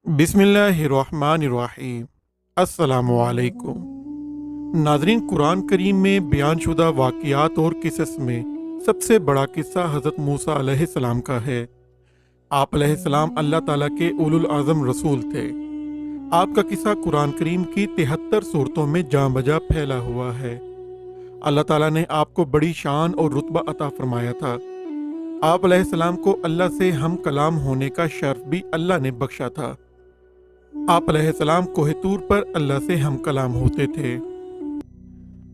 बिस्मिल्लाहिर्रहमानिर्रहीम। अस्सलामुअलैकुम। नाज़रीन, कुरान करीम में बयान शुदा वाक़ियात और किस्स में सबसे बड़ा किस्सा हज़रत मूसा अलैहिस्सलाम का है। आप अलैहिस्सलाम अल्लाह ताला के उलुल आज़म रसूल थे। आपका किस्सा कुरान करीम की 73 सूरतों में जाँ बजा फैला हुआ है। अल्लाह ताला ने आपको बड़ी शान और रुतबा अता फरमाया था। आप अलैहिस्सलाम को अल्लाह से हम कलाम होने का शर्फ भी अल्लाह ने बख्शा था। आप अलैहिस्सलाम कोह तूर पर अल्लाह से हम कलाम होते थे।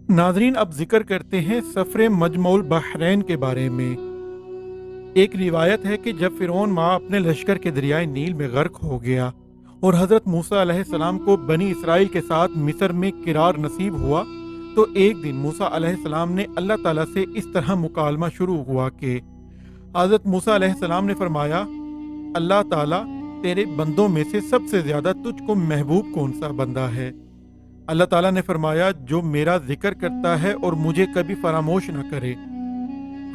नाजरीन, अब जिक्र करते हैं सफर मजमउल बहरैन के बारे में। एक रिवायत है कि जब फिरौन माँ अपने लश्कर के दरियाए नील में गर्क हो गया और हजरत मूसा अलैहिस्सलाम को बनी इसराइल के साथ मिस्र में किरार नसीब हुआ, तो एक दिन मूसा अलैहिस्सलाम ने अल्लाह ताला से इस तरह मुकालमा शुरू हुआ कि हजरत मूसा अलैहिस्सलाम ने फरमाया, अल्लाह ताला, तेरे बंदों में से सबसे ज्यादा तुझको महबूब कौन सा बंदा है? अल्लाह ताला ने फरमाया, जो मेरा जिक्र करता है और मुझे कभी फरामोश न करे।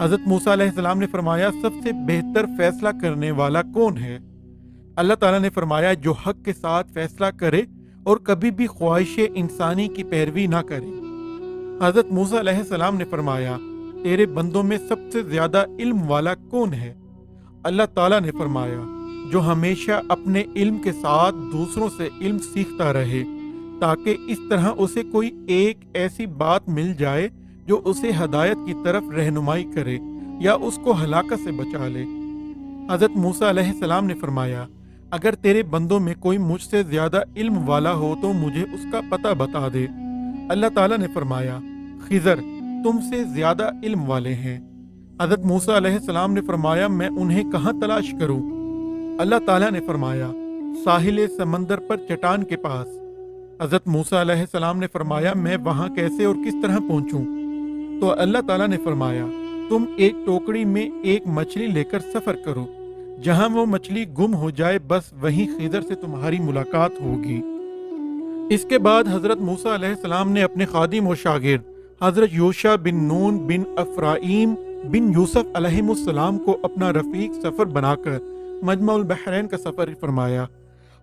हजरत मूसा अलैहिस्सलाम ने फरमाया, सबसे बेहतर फैसला करने वाला कौन है? अल्लाह ताला ने फरमाया, जो हक के साथ फैसला करे और कभी भी ख्वाहिश इंसानी की पैरवी ना करे। हजरत मूसा अलैहिस्सलाम ने फरमाया, तेरे बंदों में सबसे ज्यादा इल्म वाला कौन है? अल्लाह ताला ने फरमाया, जो हमेशा अपने इल्म के साथ दूसरों से इल्म सीखता रहे, ताकि इस तरह उसे कोई एक ऐसी बात मिल जाए जो उसे हदायत की तरफ रहनुमाई करे या उसको हलाकत से बचा ले। हजरत मूसा अलैहिस्सलाम ने फरमाया, अगर तेरे बंदों में कोई मुझसे ज्यादा इल्म वाला हो तो मुझे उसका पता बता दे। अल्लाह ताला ने फरमाया, खिजर तुमसे ज्यादा इल्म वाले हैं। हजरत मूसा अलैहिस्सलाम ने फरमाया, मैं उन्हें कहाँ तलाश करूं? अल्लाह ताला ने फरमाया, साहिल समंदर पर चट्टान के पास। हजरत मूसा अलैहिस्सलाम ने फरमाया, मैं वहां कैसे और किस तरह पहुंचूं? तो अल्लाह ताला ने फरमाया, तुम एक टोकरी में एक मछली लेकर सफर करो, जहां वो मछली गुम हो जाए बस वहीं खिदर से तुम्हारी मुलाकात होगी। इसके बाद हजरत मूसा अलैहिस्सलाम ने अपने खादिम और शागिर्द हजरत यूशा बिन नून बिन अफराईम बिन यूसुफ अलैहिमुस्सलाम को अपना रफीक सफर बनाकर मजमउल बहरैन का सफर फरमाया।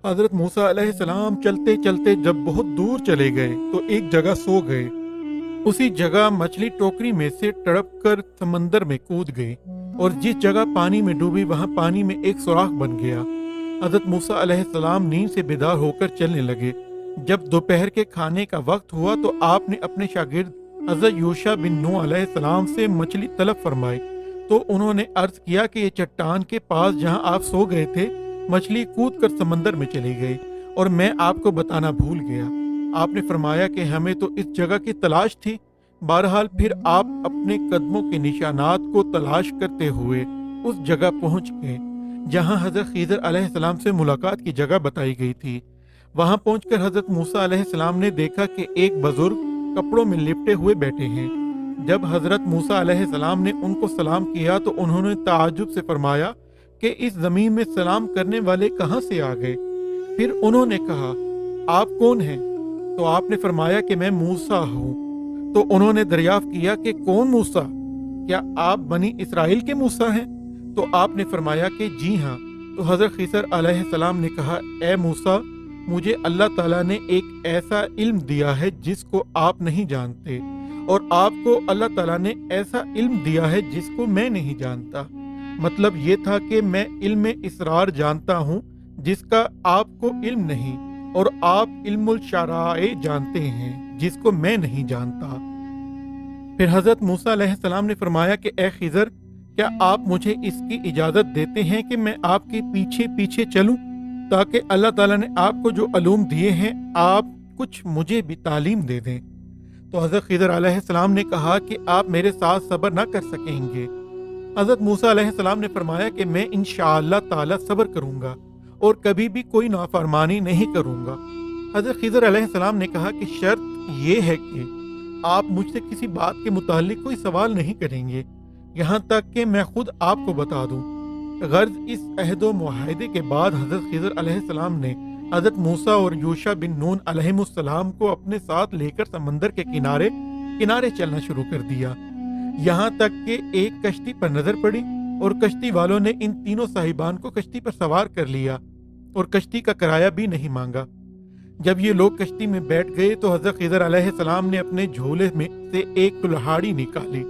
हजरत मूसा अलैहिस्सलाम चलते चलते जब बहुत दूर चले गए तो एक जगह सो गए। उसी जगह मछली टोकरी में से तड़प कर समंदर में कूद गई और जिस जगह पानी में डूबी वहां पानी में एक सुराख बन गया। हजरत मूसा अलैहिस्सलाम नींद से बेदार होकर चलने लगे। जब दोपहर के खाने का वक्त हुआ तो आपने अपने शागिर्द हजरत यूशा बिन नूह अलैहिस्सलाम से मछली तलब फरमाई, तो उन्होंने अर्ज किया कि ये चट्टान के पास जहां आप सो गए थे, मछली कूदकर समंदर में चली गई और मैं आपको बताना भूल गया। आपने फरमाया कि हमें तो इस जगह की तलाश थी। बहरहाल फिर आप अपने कदमों के निशानात को तलाश करते हुए उस जगह पहुंच गए जहां हजरत खिदर अलैहिस्सलाम से मुलाकात की जगह बताई गई थी। वहां पहुंचकर हजरत मूसा अलैहिस्सलाम ने देखा कि एक बुजुर्ग कपड़ों में लिपटे हुए बैठे हैं। जब हजरत मूसा अलैहिस्सलाम ने उनको सलाम किया तो उन्होंने ताज्जुब से फरमाया कि इस जमीन में सलाम करने वाले कहां से आ गए? फिर उन्होंने कहा, आप कौन हैं? तो आपने फरमाया कि मैं मूसा हूं। तो उन्होंने दरियाफ्त किया कि कौन मूसा? क्या आप बनी इसराइल के मूसा हैं? तो आपने फरमाया कि जी हाँ। तो हजरत खिदर अलैहिस्सलाम ने कहा, ए मूसा, मुझे अल्लाह ताला ने एक ऐसा इल्म दिया है जिसको आप नहीं जानते, और आपको अल्लाह ताला ने ऐसा इल्म दिया है जिसको मैं नहीं जानता। मतलब ये था कि मैं इल्म इसरार जानता हूँ जिसका आपको इल्म नहीं, और आप इल्मुल शराए जानते हैं जिसको मैं नहीं जानता। फिर हजरत मूसा अलैहिस्सलाम ने फरमाया कि ए खिदर, क्या आप मुझे इसकी इजाजत देते हैं कि मैं आपके पीछे पीछे चलूं, ताकि अल्लाह ताला ने आपको जो अलूम दिए हैं आप कुछ मुझे भी तालीम दे दें? तो हजरत खिदर अलैहिस्सलाम ने कहा कि आप मेरे साथ सब्र न कर सकेंगे। हजरत मूसा अलैहिस्सलाम ने फरमाया कि मैं इंशाअल्लाह ताला सब्र करूंगा और कभी भी कोई नाफरमानी नहीं करूंगा। हजरत खिदर अलैहिस्सलाम ने कहा कि शर्त ये है कि आप मुझसे किसी बात के मुतालिक कोई सवाल नहीं करेंगे, यहाँ तक कि मैं खुद आपको बता दूं। गर्ज इस अहदो मुआहदे के बाद हजरत खिदर अलैहिस्सलाम ने हजरत मूसा और यूशा बिन नून अलैहिमुस्सलाम को अपने साथ लेकर समंदर के किनारे किनारे चलना शुरू कर दिया। यहाँ तक कि एक कश्ती पर नजर पड़ी और कश्ती वालों ने इन तीनों साहिबान को कश्ती पर सवार कर लिया। اور کشتی کا کرایہ بھی نہیں مانگا۔ جب یہ لوگ کشتی میں بیٹھ گئے تو حضرت خضر علیہ السلام نے اپنے جھولے میں سے ایک کلہاڑی نکالی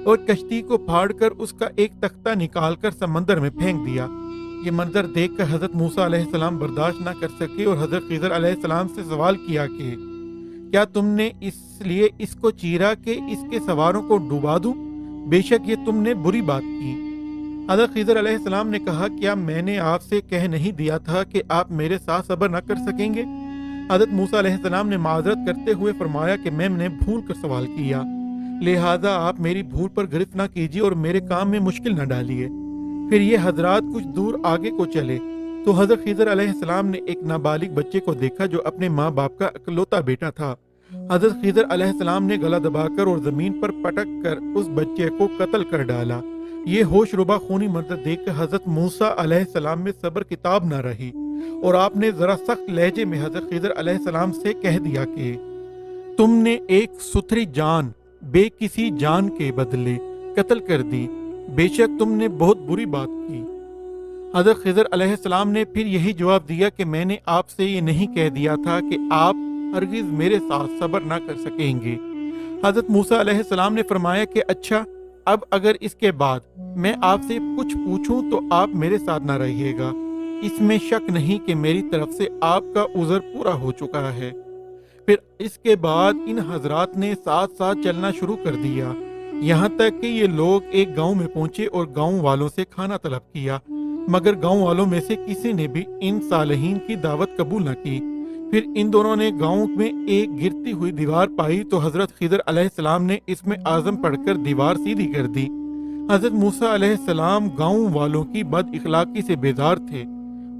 اور کشتی کو پھاڑ کر اس کا ایک تختہ نکال کر سمندر میں پھینک دیا۔ یہ منظر دیکھ کر حضرت موسیٰ علیہ السلام برداشت نہ کر سکے اور حضرت خضر علیہ السلام سے سوال کیا کہ کیا تم نے اس لیے اس کو چیرا کہ اس کے سواروں کو ڈوبا دوں؟ بے شک یہ تم نے بری بات کی۔ حضرت خضر علیہ السلام نے کہا کیا میں نے آپ سے کہہ نہیں دیا تھا کہ آپ میرے ساتھ صبر نہ کر سکیں گے؟ حضرت موسیٰ علیہ السلام نے معذرت کرتے ہوئے فرمایا کہ میں نے بھول کر سوال کیا، لہٰذا آپ میری بھول پر گرفت نہ کیجیے اور میرے کام میں مشکل نہ ڈالیے۔ پھر یہ حضرات کچھ دور آگے کو چلے تو حضرت خضر علیہ السلام نے ایک نابالغ بچے کو دیکھا جو اپنے ماں باپ کا اکلوتا بیٹا تھا۔ حضرت خضر علیہ السلام نے گلا دبا کر اور زمین پر پٹک کر اس بچے کو قتل کر ڈالا۔ یہ ہوش ربا خونی منظر دیکھ کر حضرت موسیٰ علیہ السلام میں صبر کتاب نہ رہی اور آپ نے ذرا سخت لہجے میں حضرت خضر علیہ السلام سے کہہ دیا کہ تم نے ایک ستھری جان بے کسی جان کے بدلے قتل کر دی، بے شک تم نے بہت بری بات کی۔ حضرت خضر علیہ السلام نے پھر یہی جواب دیا کہ میں نے آپ سے یہ نہیں کہہ دیا تھا کہ آپ ہرگز میرے ساتھ صبر نہ کر سکیں گے؟ حضرت موسیٰ علیہ السلام نے فرمایا کہ اچھا، اب اگر اس کے بعد میں آپ سے کچھ پوچھوں تو آپ میرے ساتھ نہ رہیے گا۔ اس میں شک نہیں کہ میری طرف سے آپ کا عذر پورا ہو چکا ہے۔ پھر اس کے بعد ان حضرات نے ساتھ ساتھ چلنا شروع کر دیا، یہاں تک کہ یہ لوگ ایک گاؤں میں پہنچے اور گاؤں والوں سے کھانا طلب کیا، مگر گاؤں والوں میں سے کسی نے بھی ان صالحین کی دعوت قبول نہ کی۔ پھر ان دونوں نے گاؤں میں ایک گرتی ہوئی دیوار پائی تو حضرت خضر علیہ السلام نے اس میں اعظم پڑھ کر دیوار سیدھی کر دی۔ حضرت موسیٰ علیہ السلام گاؤں والوں کی بد اخلاقی سے بیزار تھے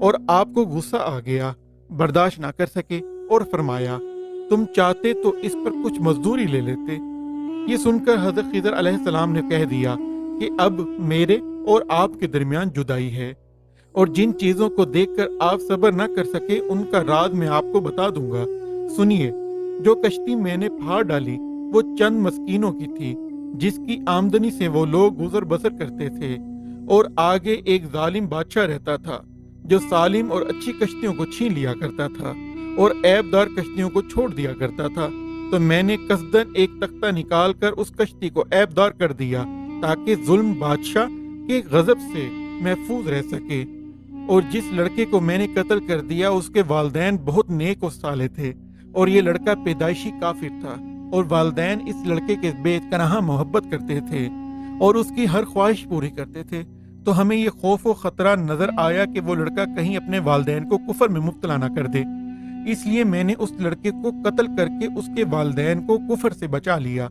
اور آپ کو غصہ آ گیا، برداشت نہ کر سکے اور فرمایا تم چاہتے تو اس پر کچھ مزدوری لے لیتے۔ یہ سن کر حضرت خضر علیہ السلام نے کہہ دیا کہ اب میرے اور آپ کے درمیان جدائی ہے، اور جن چیزوں کو دیکھ کر آپ صبر نہ کر سکے ان کا راز میں آپ کو بتا دوں گا۔ سنیے، جو کشتی میں نے پھاڑ ڈالی وہ چند مسکینوں کی تھی جس کی آمدنی سے وہ لوگ گزر بسر کرتے تھے، اور آگے ایک ظالم بادشاہ رہتا تھا جو سالم اور اچھی کشتیوں کو چھین لیا کرتا تھا اور عیب دار کشتیوں کو چھوڑ دیا کرتا تھا۔ تو میں نے قصدن ایک تختہ نکال کر اس کشتی کو عیب دار کر دیا تاکہ ظلم بادشاہ کے غضب سے محفوظ رہ سکے۔ اور جس لڑکے کو میں نے قتل کر دیا اس کے والدین بہت نیک و صالح تھے، اور یہ لڑکا پیدائشی کافر تھا، اور والدین اس لڑکے کے بے پناہ محبت کرتے تھے اور اس کی ہر خواہش پوری کرتے تھے۔ تو ہمیں یہ خوف و خطرہ نظر آیا کہ وہ لڑکا کہیں اپنے والدین کو کفر میں مبتلا نہ کر دے، اس لیے میں نے اس لڑکے کو قتل کر کے اس کے والدین کو کفر سے بچا لیا۔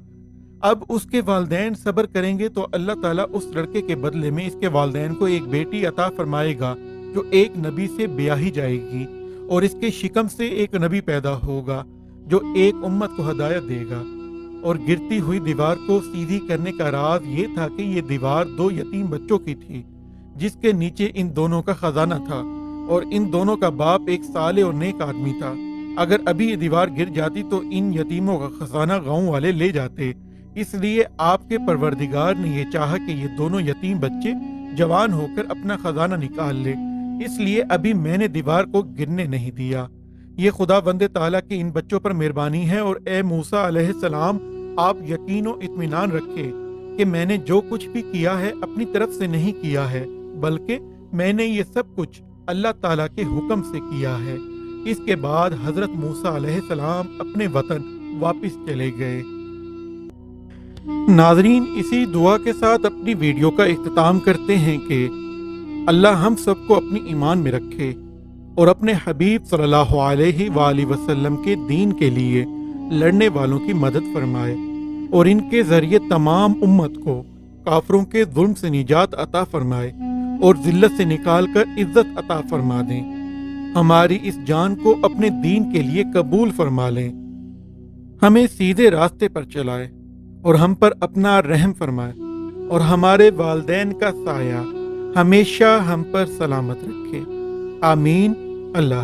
اب اس کے والدین صبر کریں گے تو اللہ تعالیٰ اس لڑکے کے بدلے میں اس کے والدین کو ایک بیٹی عطا فرمائے گا جو ایک نبی سے بیاہی جائے گی، اور اس کے شکم سے ایک نبی پیدا ہوگا جو ایک امت کو ہدایت دے گا۔ اور گرتی ہوئی دیوار کو سیدھی کرنے کا راز یہ تھا کہ یہ دیوار 2 یتیم بچوں کی تھی جس کے نیچے ان دونوں کا خزانہ تھا، اور ان دونوں کا باپ ایک صالح اور نیک آدمی تھا۔ اگر ابھی یہ دیوار گر جاتی تو ان یتیموں کا خزانہ گاؤں والے لے جاتے، اس لیے آپ کے پروردگار نے یہ چاہا کہ یہ دونوں یتیم بچے جوان ہو کر اپنا خزانہ نکال لے، اس لیے ابھی میں نے دیوار کو گرنے نہیں دیا۔ یہ خدا بند تعالیٰ کی ان بچوں پر مہربانی ہے، اور اے موسیٰ علیہ السلام آپ یقین و اطمینان رکھے کہ میں نے جو کچھ بھی کیا ہے اپنی طرف سے نہیں کیا ہے، بلکہ میں نے یہ سب کچھ اللہ تعالیٰ کے حکم سے کیا ہے۔ اس کے بعد حضرت موسیٰ علیہ السلام اپنے وطن واپس چلے گئے۔ ناظرین، اسی دعا کے ساتھ اپنی ویڈیو کا اختتام کرتے ہیں کہ اللہ ہم سب کو اپنی ایمان میں رکھے اور اپنے حبیب صلی اللہ علیہ وآلہ وسلم کے دین کے لیے لڑنے والوں کی مدد فرمائے، اور ان کے ذریعے تمام امت کو کافروں کے ظلم سے نجات عطا فرمائے اور ذلت سے نکال کر عزت عطا فرما دیں۔ ہماری اس جان کو اپنے دین کے لیے قبول فرما لیں، ہمیں سیدھے راستے پر چلائے اور ہم پر اپنا رحم فرمائے، اور ہمارے والدین کا سایہ ہمیشہ ہم پر سلامت رکھے۔ آمین۔ اللہ